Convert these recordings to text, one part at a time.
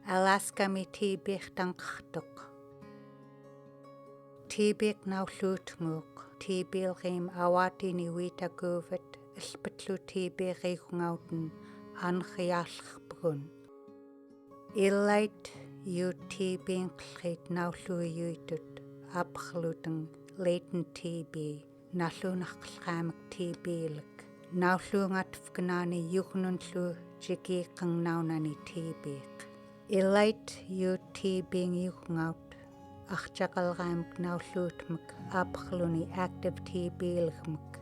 Alaska mi TB tanqartuq. TB naulluutnguuq TB rim awatini witakuvat ilpatlu TB riikungauten anriaallerpugun. Illait yu TB qilrit naulluuyuitut aperluteng latent TB nalluunarqilqaamak TB-lak naulluungatfkanaani yugnunlu jikiiqangnaunani TB-q. Illait yu TB-ngiugngaut archaqalraamak naulluutmak aperluni active TB-lagmak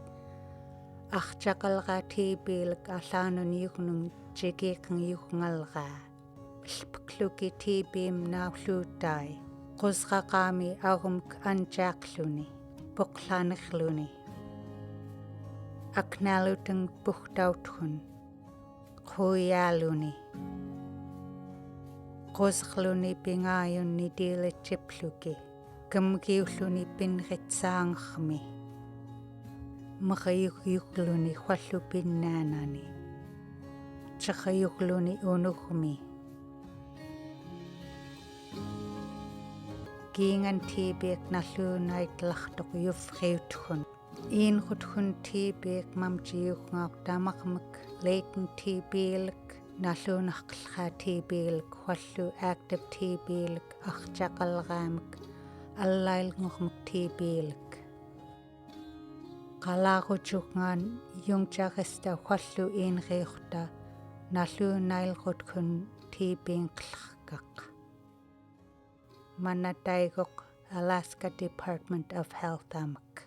archaqalraa TB-lak allaanun yugnung jikiiqangyugngalraa ilpakluki TB-m naulluutai qusraqaami agumk anjaaqluni poqlaanerluni aknaaluteng puhtauthun quuyaaluni qusrluni pingaayunni diilatjipluki kamkiulluni pinritsaangermi maqayugluni wallu pinnaanani taqayugluni unugmi kiingan TB-k nalluunaitlartoq yufriutgun iinrutgun TB-k mamtiyugngaaq tamarmak latent TB-lak nalluunarqillraa TB-lak wallu active TB-lak archaqalraamak allailngormak TB-lak qalaarutugngaan yungtarista wallu iinriurta nalluunailrutgun TB-nqillerkaq Manataigoq Alaska Department of Health amak